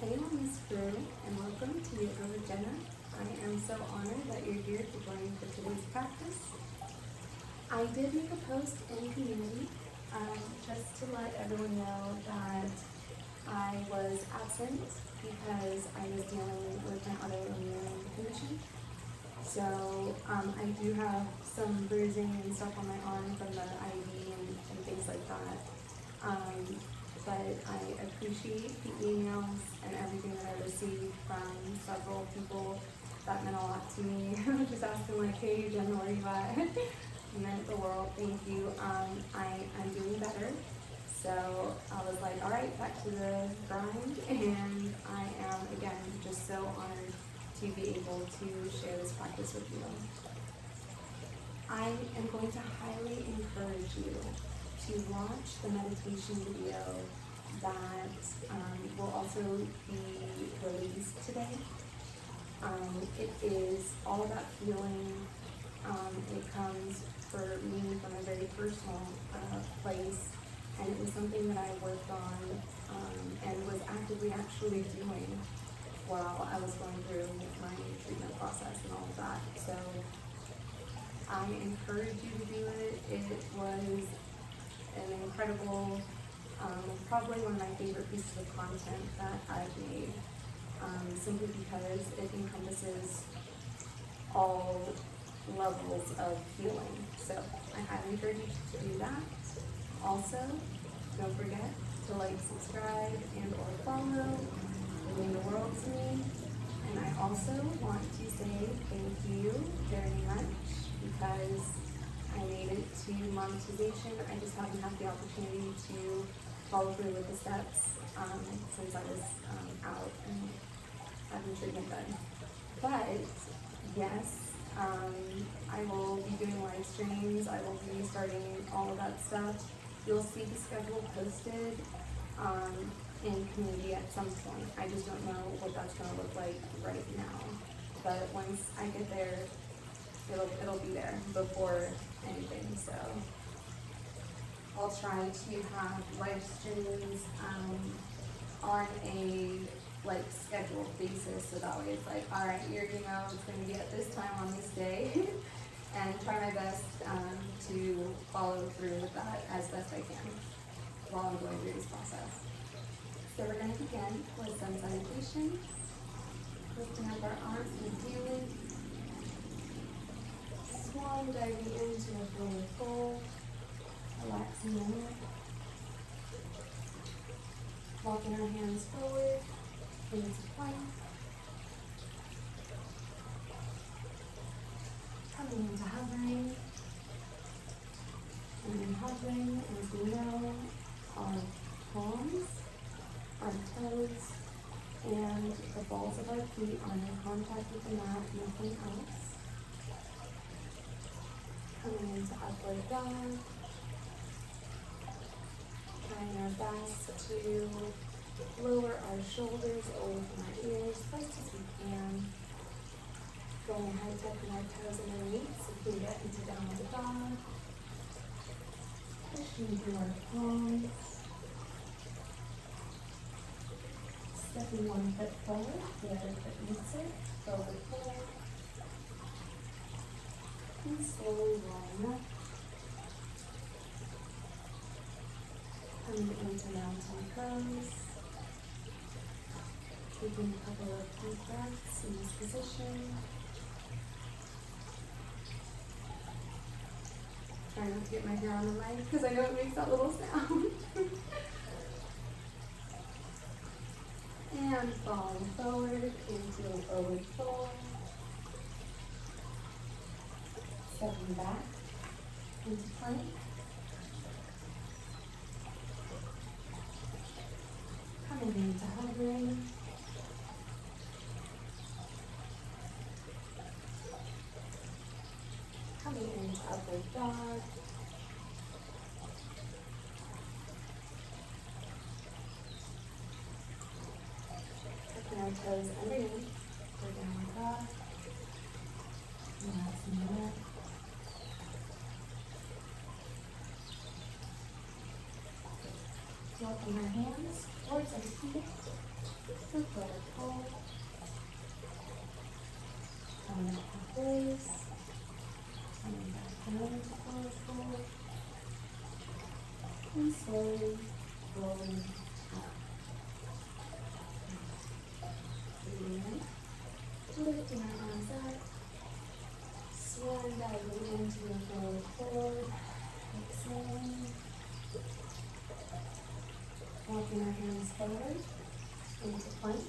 Hey, Miss Drew, and welcome to Yoga with Jenna. I am so honored that you're here to join for today's practice. I did make a post in community just to let everyone know that I was absent because I was dealing with my autoimmune condition. So I do have some bruising and stuff on my arm from the IV and things like that. But I appreciate the emails and everything that I received from several people. That meant a lot to me. Just asking like, hey Jenna, where you at? It meant the world, thank you. I'm doing better. So I was like, all right, back to the grind. And I am, again, just so honored to be able to share this practice with you. I am going to highly encourage you to watch the meditation video that will also be released today. It is all about healing. It comes for me from a very personal place, and it was something that I worked on and was actively actually doing while I was going through my treatment process and all of that. So I encourage you to do it. It was an incredible, probably one of my favorite pieces of content that I've made, simply because it encompasses all levels of healing. So I highly encourage you to do that. Also, don't forget to like, subscribe, and or follow. It means the world to me. And I also want to say thank you very much because I made it to monetization. I just haven't had the opportunity to follow through with the steps since I was out and having treatment done. But yes, I will be doing live streams. I will be starting all of that stuff. You'll see the schedule posted in community at some point. I just don't know what that's going to look like right now. But once I get there, it'll be there before anything. So I'll try to have live streams on a scheduled basis, so that way it's like, all right, your email is going to be at this time on this day, and try my best to follow through with that as best I can while I'm going through this process. So we're going to begin with some salutations, lifting up our arms and feeling, swan diving into a forward fold, relaxing the neck, walking our hands forward into plank, coming into hovering, and then hovering, as we know, our palms, our toes, and the balls of our feet are in contact with the mat, nothing else. Coming into upward dog, trying our best to lower our shoulders away from our ears as best as we can. Going ahead, tucking our toes underneath so we can get into downward dog. Pushing through our palms. Stepping one foot forward, the other foot meets it, forward fold. And slowly rolling up. Coming into mountain pose. Taking a couple of deep breaths in this position. Trying not to get my hair on the mic because I know it makes that little sound. And falling forward into a forward fold. Stepping back into plank. Coming into hovering. Coming into upward dog. Tucking our toes underneath for downward dog. Relaxing the neck. Walking our hands towards our feet. for forward fold. Coming up halfways. Coming back down into forward fold. And slowly rolling up. Breathing in. Lifting our arms up. Swan diving into the forward fold. Exhaling. Walking our hands forward into plank.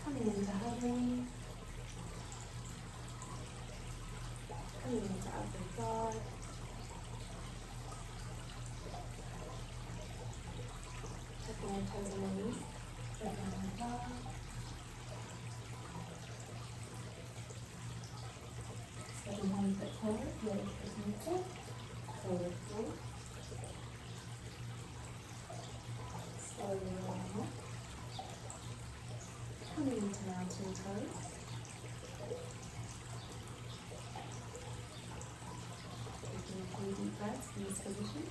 Coming into hovering. Coming into upward dog. Tucking our toes underneath for downward dog. Stepping 1 foot forward, the other foot neutral. Forward fold. Slowly rolling up. Coming into mountain pose. Taking a few deep breaths in this position.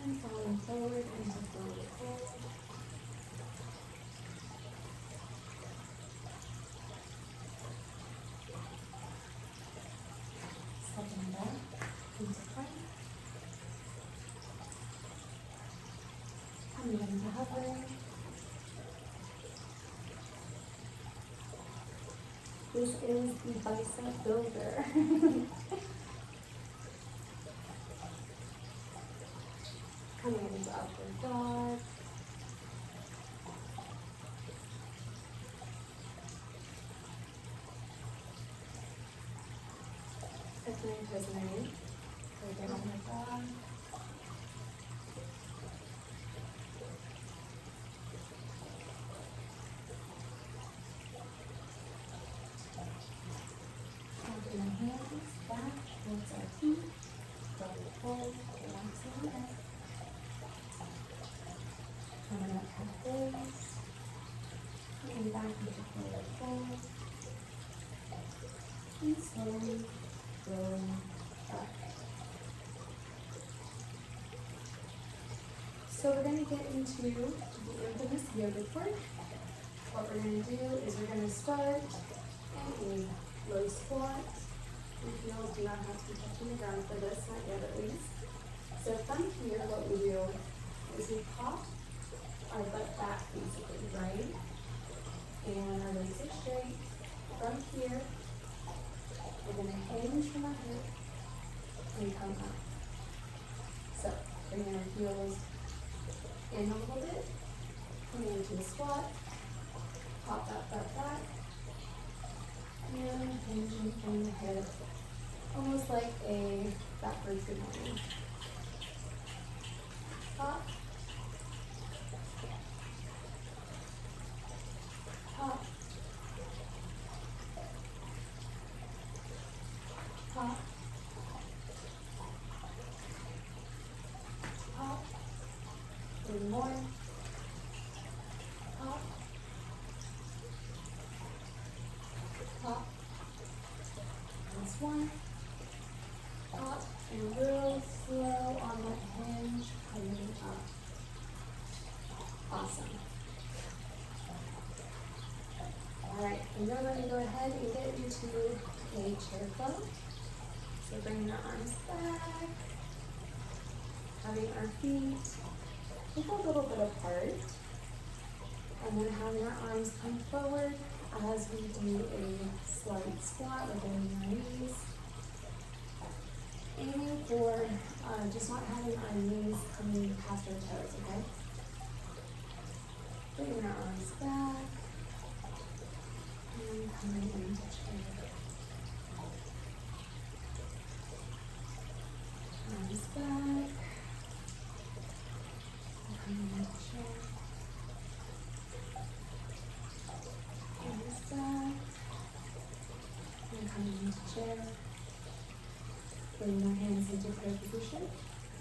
And falling forward into forward fold. Stepping back into plank. Coming into hovering. This is the bicep builder. Coming into upward dog. Stepping your toes underneath for downward dog. Walking our hands back towards our feet. Forward fold, relaxing the neck. Coming up halfways. Coming back into forward fold. And slowly rolling up. So we're going to get into the infamous yoga work. What we're going to do is we're going to start in a low squat. Your heels do not have to be touching the ground for this, not yet at least. So from here, what we do is we pop our butt back basically, right? And our legs are straight. From here, we're going to hinge from our hip and come up. So bring our heels in a little bit, coming into a squat, pop that butt back, and hinging from the hip, almost like a backwards good morning. Pop, pop, pop, pop, and more, pop, pop, that's one, pop, and real slow on that hinge, coming up. Awesome. Alright, and we're going to go ahead and get into a chair flow. So bringing our arms back, having our feet just a little bit apart, and then having our arms come forward as we do a slight squat, we're bending our knees. Aiming for just not having our knees coming past our toes, okay? Bringing our arms back, and coming into chair. Arms back, and coming into chair. Arms back, and coming into chair. Bringing our hands into prayer position.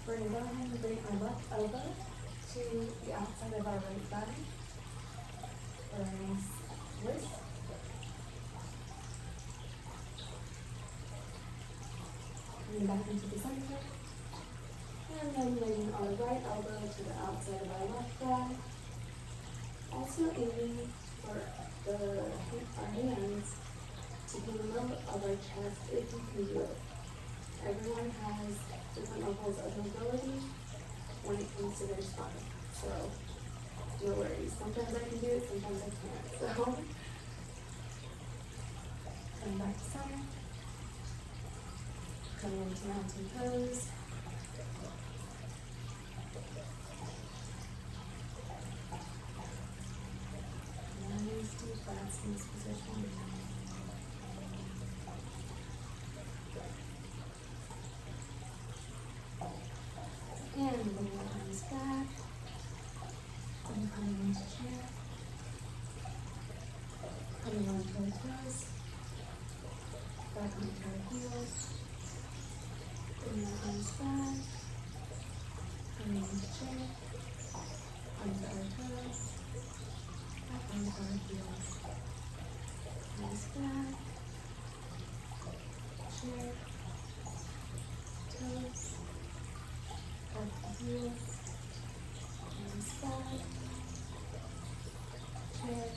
We're going to go ahead and bring our left elbow to the outside of our right thigh. For our nice twist. Coming back into the center. And then bringing our right elbow to the outside of our left thigh. Also aiming for our hands to be in the middle of our chest if you can do it. Everyone has different levels of mobility when it comes to their spine. So no worries. Sometimes I can do it, sometimes I can't. So coming back to center. Coming into mountain pose. Nice deep breaths in this position. And bring your arms back. And coming into chair. Coming onto our toes. Back onto our heels. Bring your arms back. Coming into chair. Onto our toes. Back onto our heels. Arms back. Chair. Toes. Back to heels. Arms back. Chair.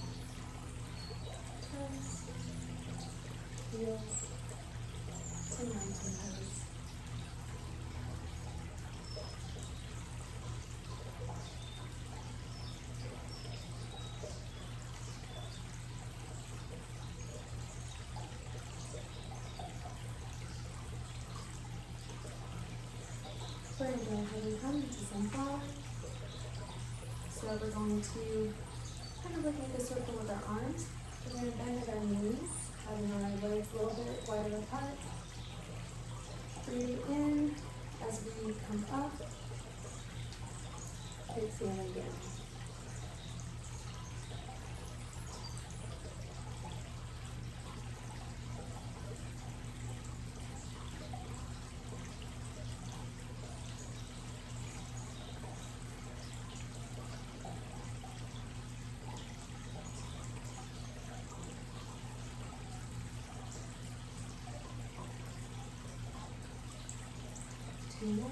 Toes. Heels. To mountain pose. We're going to go ahead and come into sunflower. So we're going to kind of look like a circle with our arms. We're going to bend at our knees, having our legs a little bit wider apart. Breathing in as we come up. Exhaling down. Two more.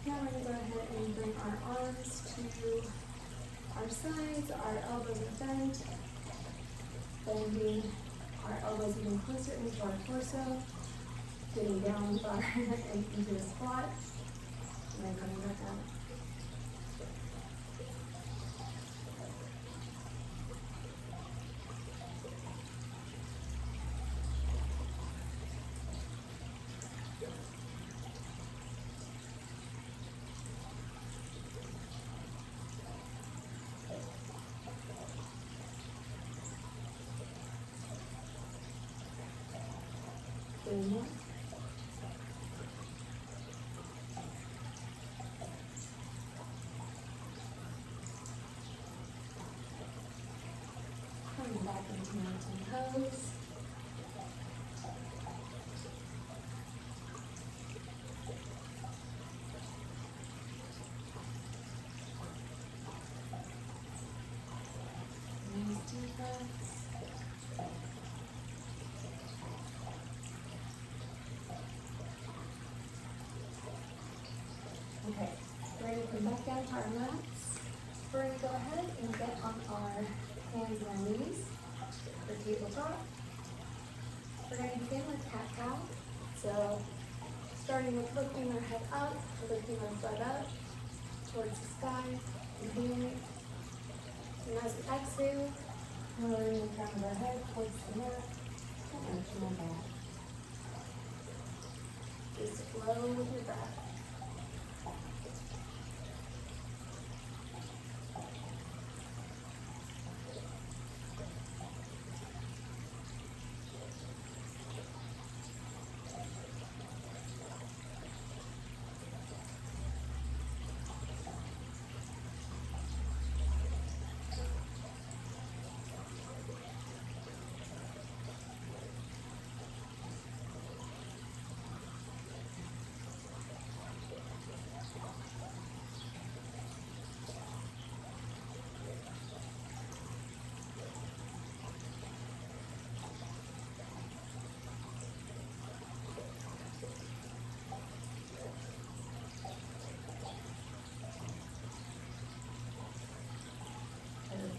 Now we're going to go ahead and bring our arms to our sides, our elbows are bent, bending our elbows even closer into our torso, getting down far and into a squat, and then coming back out. More. Coming back into mountain pose. Nice deep breaths. Okay, we're going to come back down to our mats. We're going to go ahead and get on our hands and our knees for tabletop. We're going to begin with cat-cow. So, starting with lifting our head up, lifting our butt up towards the sky, inhaling. And as we exhale, lowering the crown of our head towards the mat and arching our back. Just flow with your breath.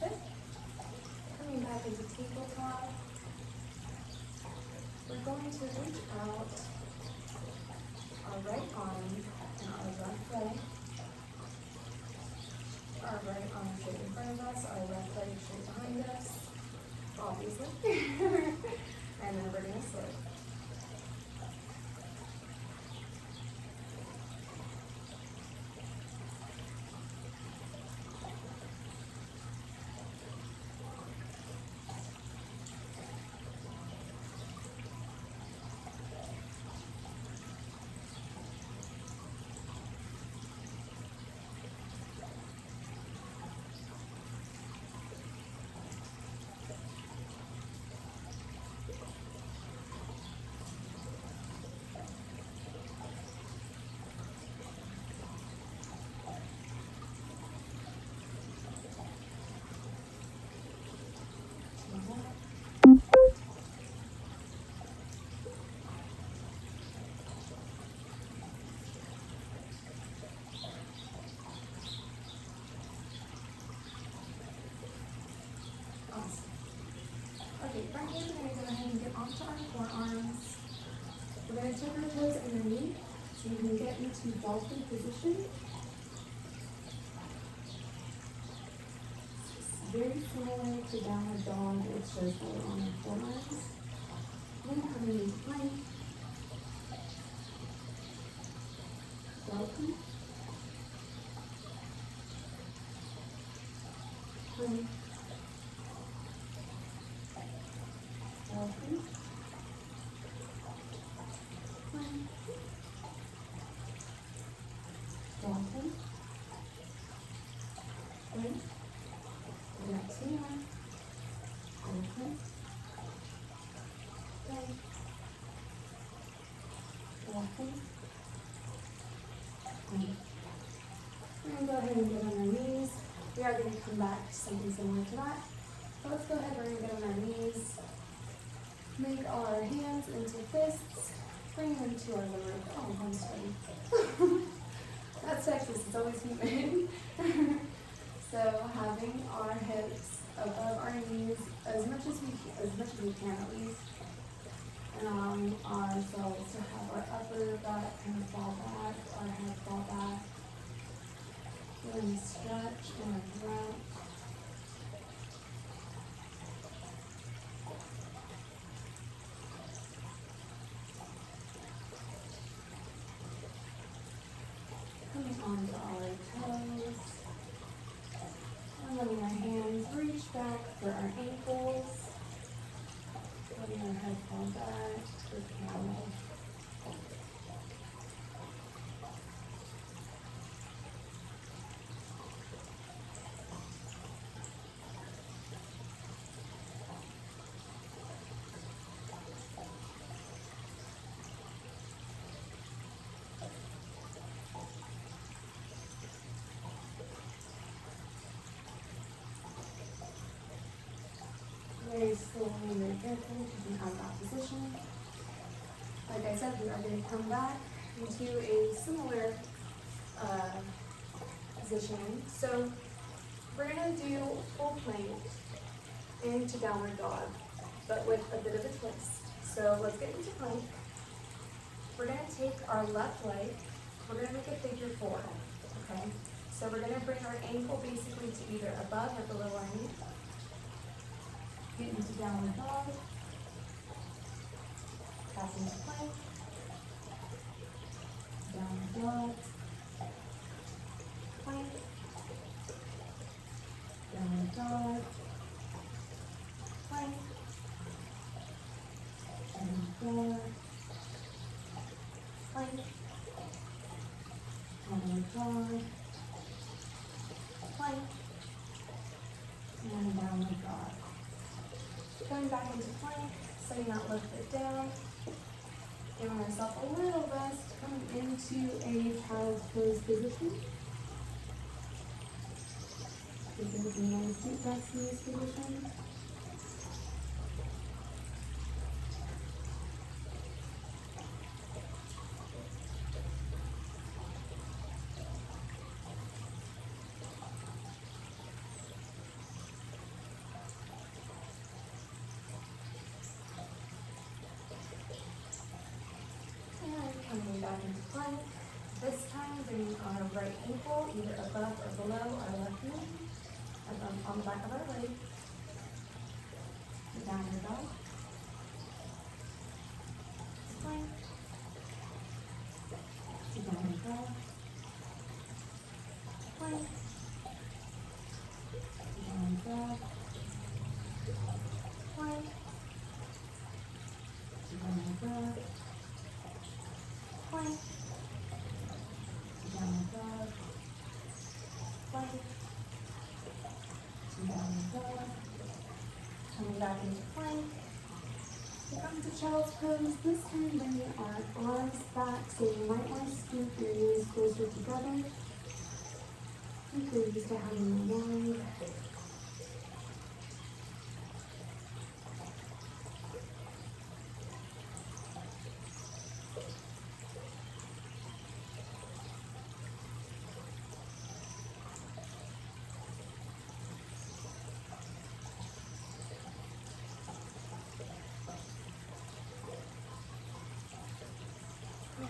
it. Coming back into tabletop. We're going to reach out our right arm and our left leg. Our right arm straight in front of us, our left leg straight behind us, obviously. And then we're going to slip. Okay, from here we're going to go ahead and get onto our forearms. We're going to tuck our toes underneath so you can get into dolphin position. It's very similar to downward dog, it's just that we're on our forearms. Then coming into plank. Dolphin. Plank. Dolphin. Plank. Dolphin. Plank. We got 2 more. Dolphin. Plank. Dolphin. Plank. We're going to go ahead and get on our knees. We are going to come back to something similar to that. So let's go ahead, we're going to get on our knees. Make our hands into fists. Bring them to our lower. Oh, I'm sweaty. That's sexist, it's always human. So having our hips above our knees as much as we can at least. And allowing ourselves to have our upper back kind of fall back, our head fall back. Feeling stretch in our throat. Coming onto our toes. And letting our hands reach back for our ankles. Letting our head fall back for camel. Very slowly, very carefully, keeping out of that position. Like I said, we are going to come back into a similar positioning. So we're going to do full plank into downward dog, but with a bit of a twist. So let's get into plank. We're going to take our left leg. We're going to make a figure 4. Okay. So we're going to bring our ankle basically to either above or below our knee. Get into downward dog. Back into plank. Downward dog. Plank. Downward dog. Plank. Downward dog. Plank. Downward dog. Plank. And downward dog. Going back into plank, setting that left foot down, giving ourselves a little rest, coming into a child's pose position. Taking a nice deep rest in this position. plank. This time, bringing our right ankle either above or below our left knee, on the back of our leg. Downward dog. Plank. Downward dog. Plank. Downward dog. Plank. Downward dog. Plank. Downward dog. Plank. Downward dog. Coming back into plank. Here comes the child's pose. This time bringing our arms back, so you might want to scoop your knees closer together. If you're used to having them wide.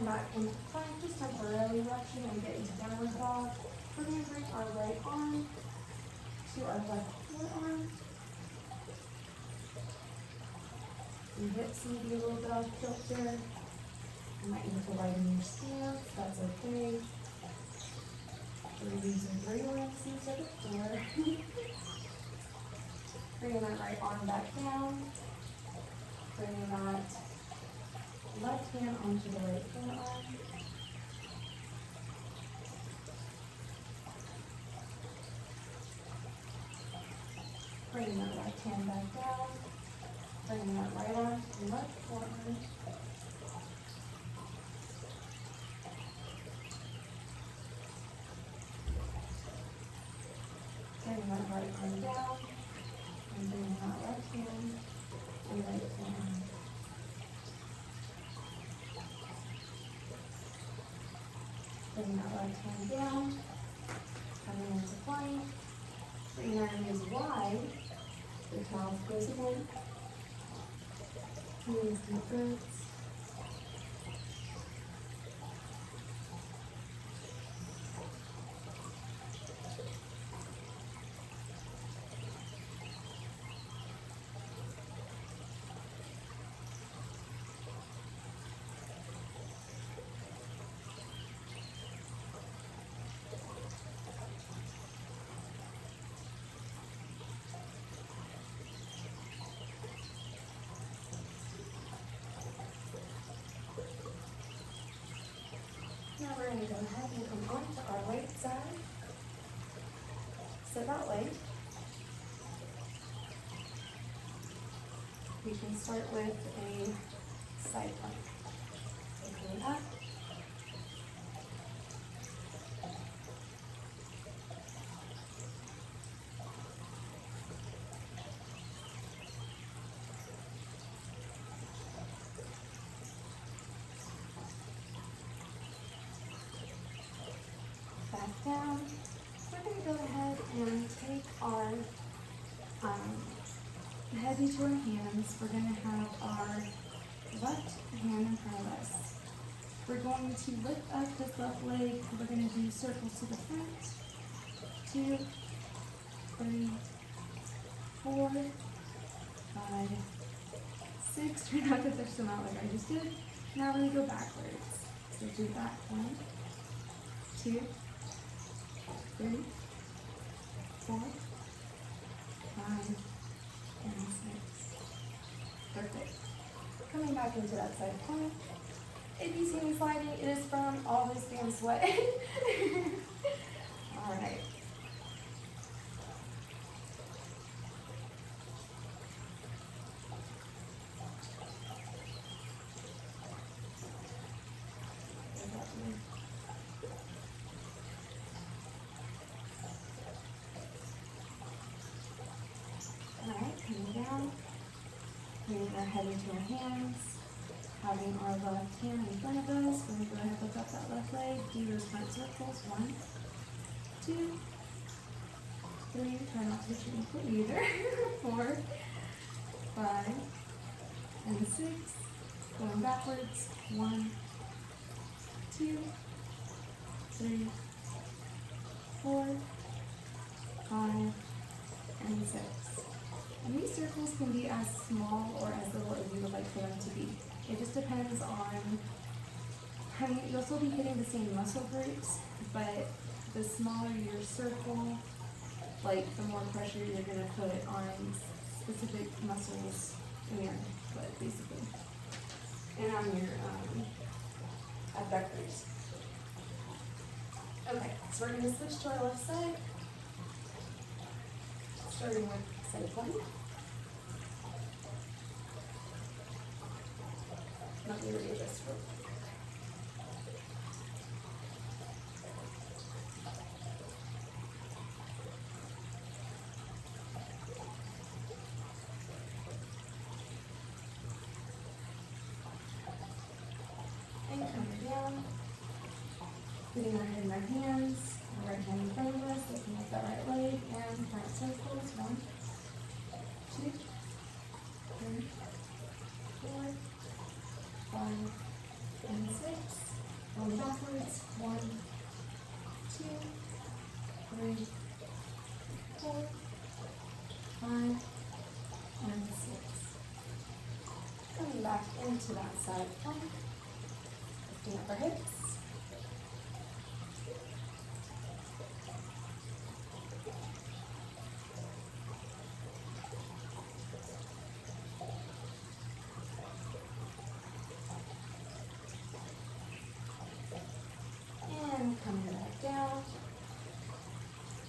Back into plank, just temporarily rushing and get into downward dog. We're going to bring our right arm to our left forearm. Your hips may be a little bit off kilter. You might need to widen your stance, that's okay. We're using 3 legs instead of 4. Bringing that right arm back down. Bringing that left hand onto the right forearm. Bringing that left hand back down. Bringing that right arm to the left forearm. Bringing that right arm down. And bringing that left hand to the right forearm. Bring that right hand down, coming into plank, bring our knees wide, the child's pose again, knees deep breaths. Now we're going to go ahead and come on to our right side. Sit that way. We can start with a side plank. Opening up. Back down. We're going to go ahead and take our head into our hands. We're going to have our left hand in front of us. We're going to lift up this left leg. We're going to do circles to the front. 2, 3, 4, 5, 6. Try not to fish them out like I just did. Now we're going to go backwards. So do that. 1, 2, 3, 4, 5, and 6. Perfect. Coming back into that side plank. If you see me sliding, it is from all this damn sweat. All right. Bringing our head into our hands, having our left hand in front of us. We're going to go ahead and lift up that left leg, do those front circles. 1, 2, 3, try not to hit your ankle either. 4, 5, and 6. Going backwards. 1, 2, 3, 4, 5, and 6. And these circles can be as small or as little as you would like for them to be. It just depends on how you'll still be hitting the same muscle groups, but the smaller your circle, like the more pressure you're going to put on specific muscles in your foot, basically, and on your abductors. Okay, so we're going to switch to our left side, starting with side plank. Let me readjust real quick. Putting our head in our hands, our right hand in front of us, lifting up that right leg, and front circles. 1, 2, 3, 4, 5, and 6. Going backwards. 1, 2, 3, 4, 5, and 6. Coming back into that side plank, lifting up our hips. Coming back down,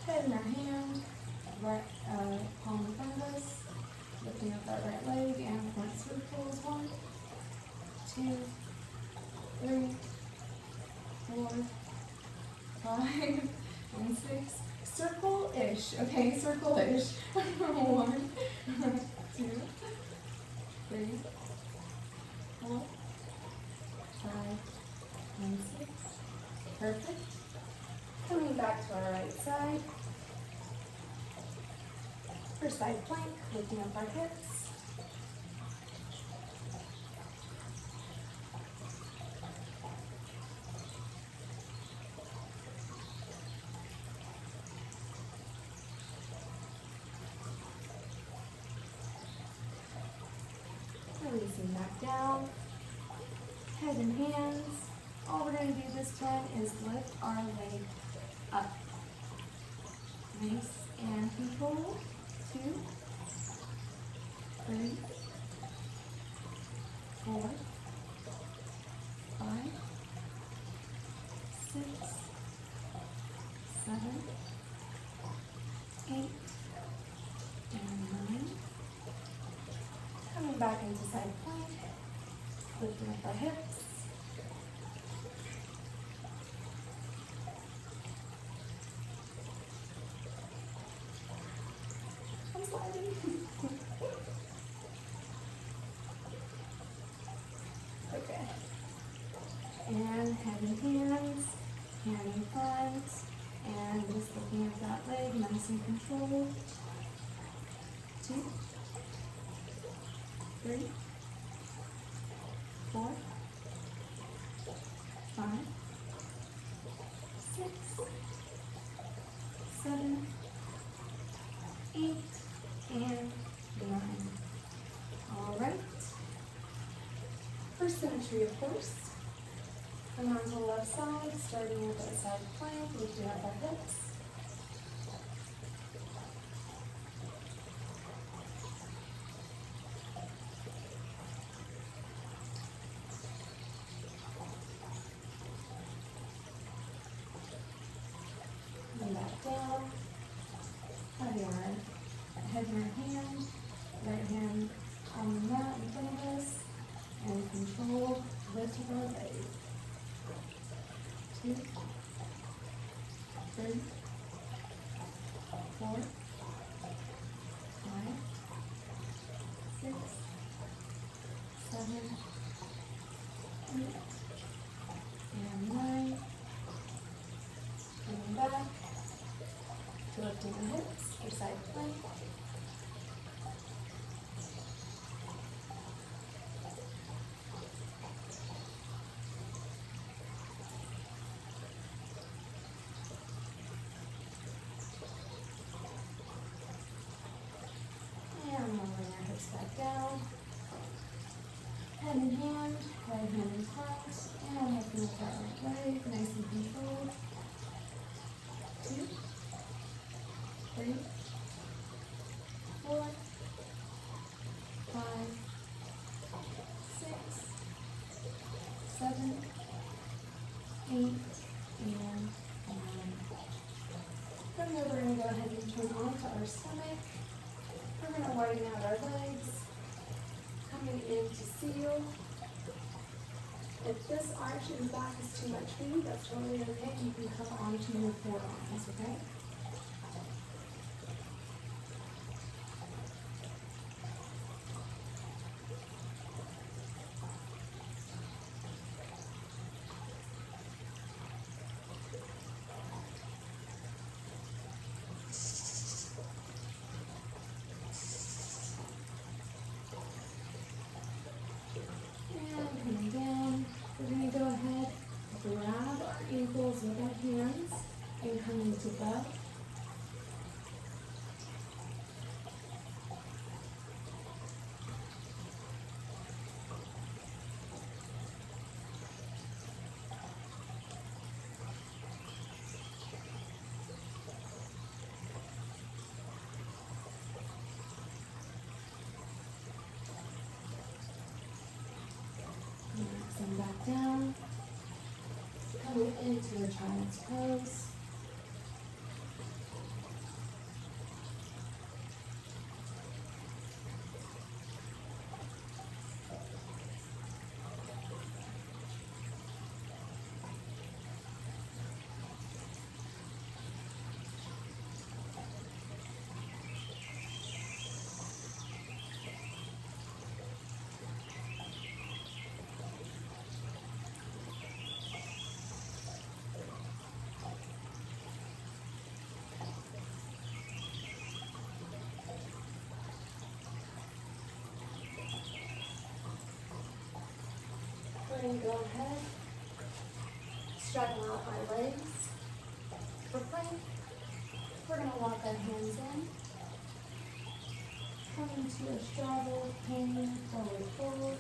head in our hand, right palm in front of us, lifting up that right leg and front circles. 1, 2, 3, 4, 5, and 6. Circle-ish, okay, circle-ish. 1, 2, 3, 4, 5, and 6. Perfect. Coming back to our right side. For side plank, lifting up our hips. Releasing back down. Head and hands. All we're going to do this time is lift our leg up. Nice and control. 2, 3, 4, 5, 6, 7, 8, and 9. Coming back into side plank, lifting up our hips. Okay. And head and hands, hand in front, and just looking at that leg, nice and controlled. 2, 3, 4, 5, 6, 7, 8, and 9. All right. For symmetry, of course, come on to the left side, starting with our side plank, lifting up our hips. And back down. Having our head in our hand, right hand on the mat in front of us, and control lift of our leg. 2, 3, 4, 5, 6, 7, 8, and 9. Coming back to lifting the hips for side plank. hips back down. Hand in hand, right hand in front, and lifting up that right leg, nice and controlled. 2, 3, 4, 5, 6, 7, 8, and 9. From there, we're going to go ahead and turn onto our stomach. We're going to widen out our legs, coming into seal. If this arch in the back is too much for you, that's totally okay. You can come onto your forearms, okay? Ankles with our hands and come into bow. Relax them back down. Coming into a child's pose. We're going to go ahead, straddle out our legs. For plank, we're going to lock our hands in, come into a straddle, hanging forward fold.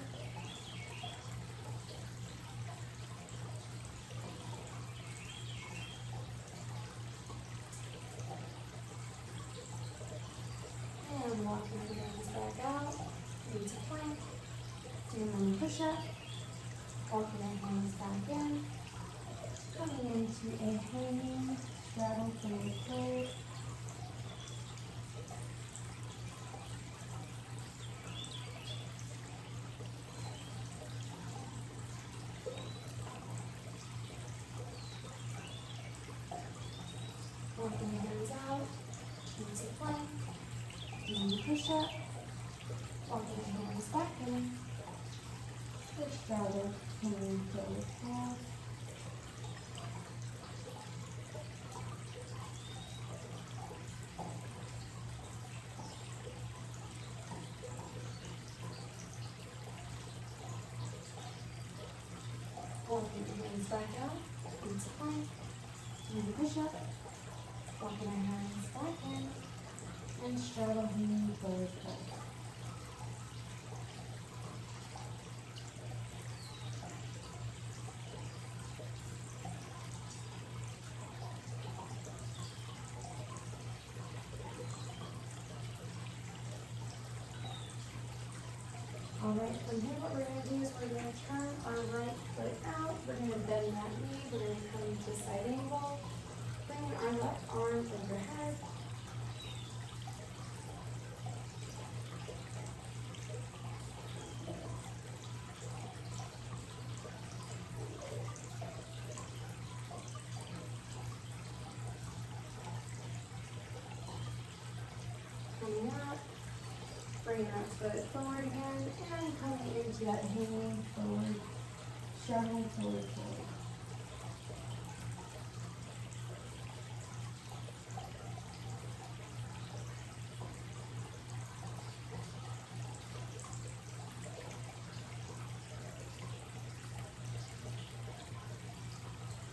And walking the hands back out into plank, and then push up. Walking our hands back in, coming into a hanging straddle forward fold. Walking the hands out into plank, and push up. Walking the hands back in, the straddle. Hanging forward fold. Walking the hands back out into plank, and push up. Walking our hands back in, and straddle hanging forward fold. Alright, from here what we're going to do is we're going to turn our right foot out. We're going to bend that knee. We're going to come into side angle. Bring our left arm overhead. Coming out. Bring that foot forward again and coming into that hanging forward, straddling forward fold.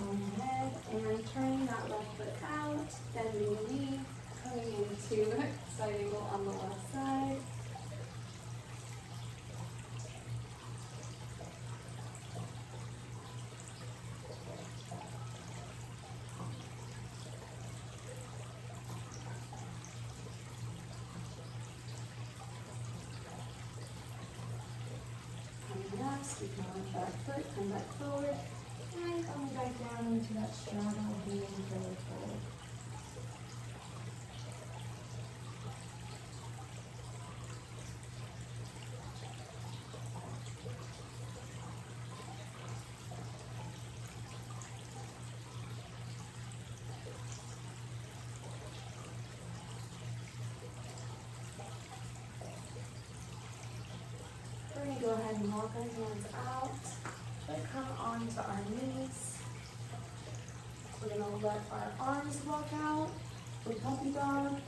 Going ahead and turning that left foot out, bending the knee, coming into side angle on the left side. relaxed, we can lift that foot, come back forward, and coming back down into that straddle hand belly fold. We're going to go ahead and walk our hands out, but come onto our knees. We're going to let our arms walk out for puppy dog.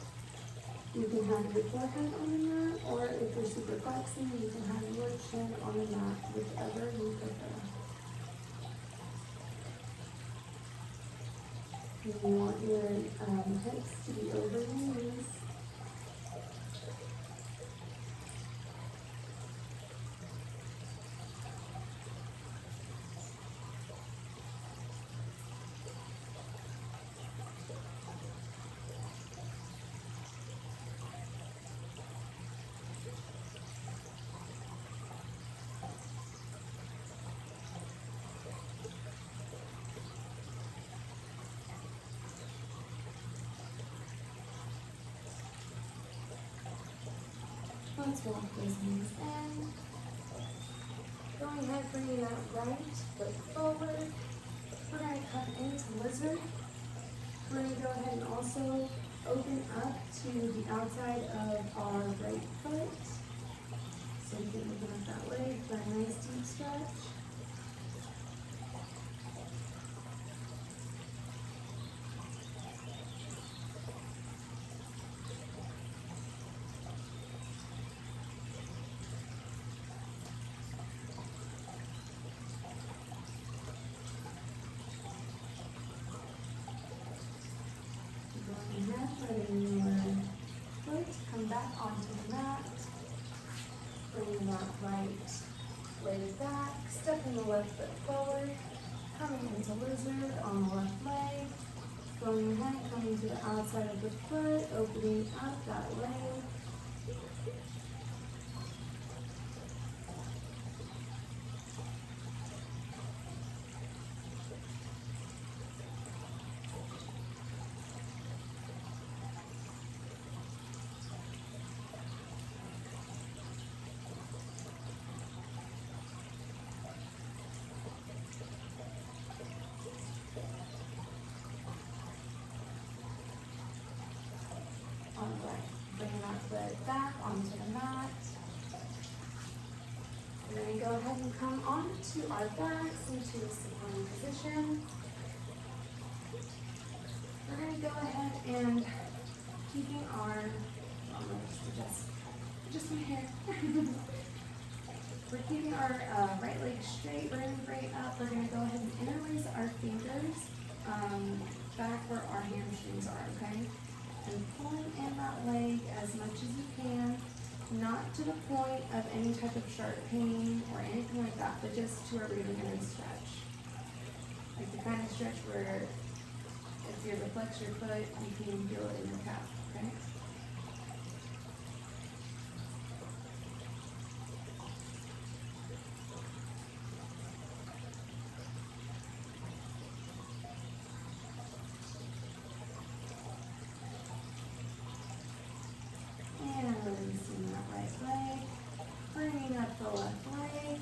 You can have your forehead on the mat, or if you're super flexing, you can have your chin on the mat, whichever you prefer. You want your hips to be over your knees. Let's walk those knees in. Going ahead, bringing that right foot forward. We're going to come into lizard. We're going to go ahead and also open up to the outside of our right foot. So you can open up that leg for a nice deep stretch. Letting your foot come back onto the mat. Bringing that right leg back. Stepping the left foot forward. Coming into lizard on the left leg. Going ahead, coming to the outside of the foot. Opening up that leg. Alright, bring that foot back onto the mat. We're going to go ahead and come onto our backs into a supine position. We're going to go ahead and keeping our, just my hair. We're keeping our right leg straight. We're going to bring it up. We're going to go ahead and interlace our fingers back where our hamstrings are, okay? And pulling in that leg as much as you can, not to the point of any type of sharp pain or anything like that, but just to where we're going to stretch. Like the kind of stretch where if you ever flex your foot, you can feel it in your calf, okay? Releasing that right leg, bringing up the left leg.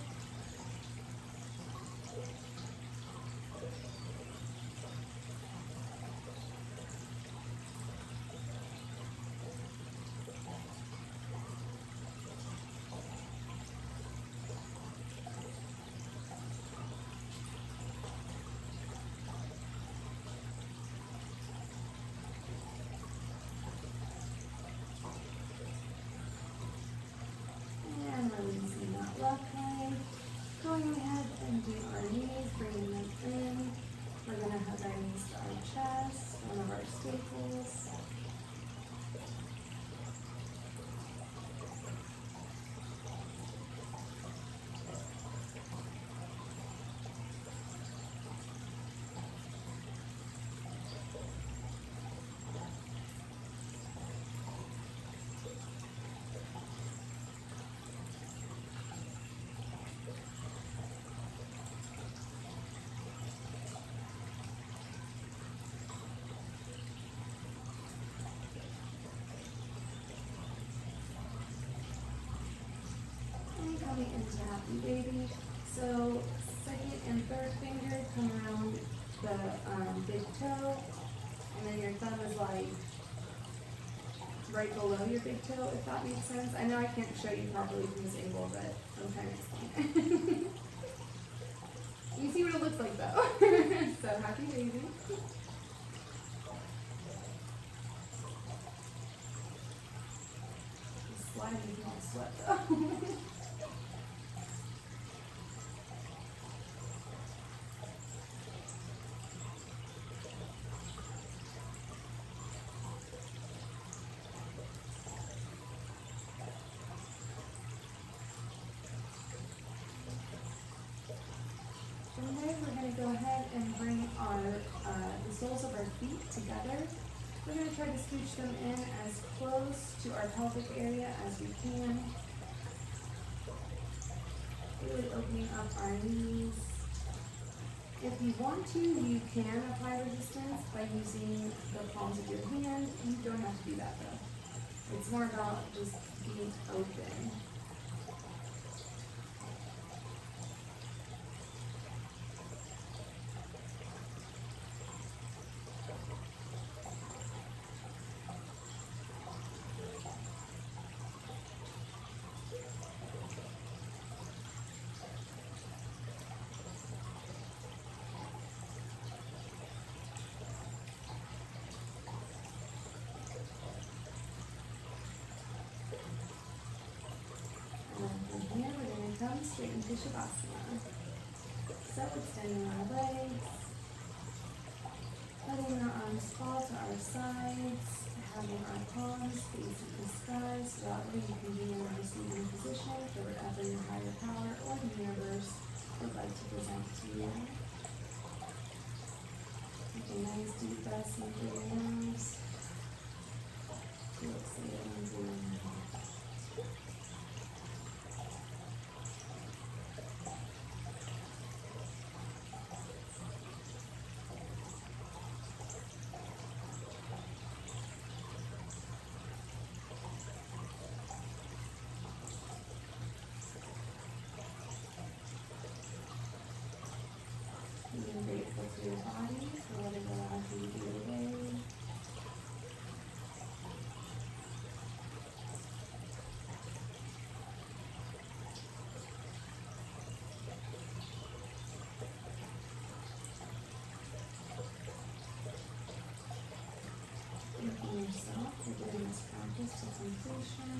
coming into happy baby. So second and third finger come around the big toe, and then your thumb is like right below your big toe, if that makes sense. I know I can't show you properly from this angle, but I'm trying to explain it. You see what it looks like though. So happy baby. Sliding in all sweat though. From there, we're going to go ahead and bring the soles of our feet together. We're going to try to scooch them in as close to our pelvic area as we can. Really opening up our knees. If you want to, you can apply resistance by using the palms of your hand. You don't have to do that though. It's more about just being open. Come straight into Savasana. So extending our legs, letting our arms fall to our sides, having our palms facing the sky, so that way you can be in a receiving position for whatever your higher power or the universe would like to present to you. Take a nice deep breath in through your nose. Exhaling through your mouth. Being grateful for your body, for what it allows you to do today. Thanking yourself for doing this practice to completion.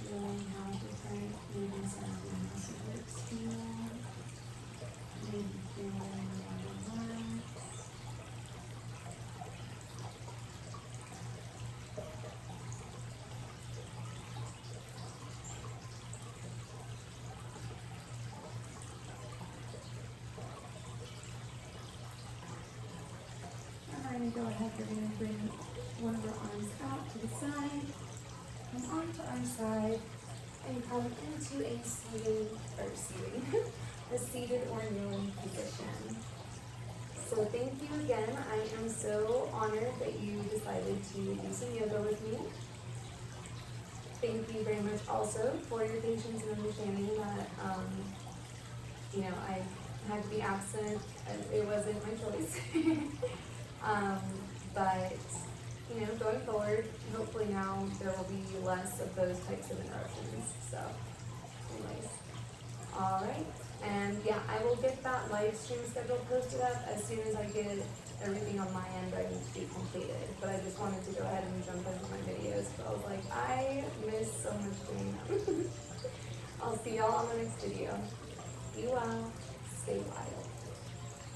Feeling how different movements of your muscle groups feel. Maybe feeling more relaxed. Alright, go ahead, we're going to bring one of our arms out to the side. Come onto our side and come into a seated or kneeling position. So thank you again. I am so honored that you decided to do some yoga with me. Thank you very much also for your patience and understanding that, I had to be absent. It wasn't my choice. But going forward, hopefully now there will be less of those types of interruptions. So, anyways, all right. And yeah, I will get that live stream schedule posted up as soon as I get everything on my end ready to be completed. But I just wanted to go ahead and jump into my videos. But I was like, I miss so much doing them. I'll see y'all on the next video. Be well, stay wild.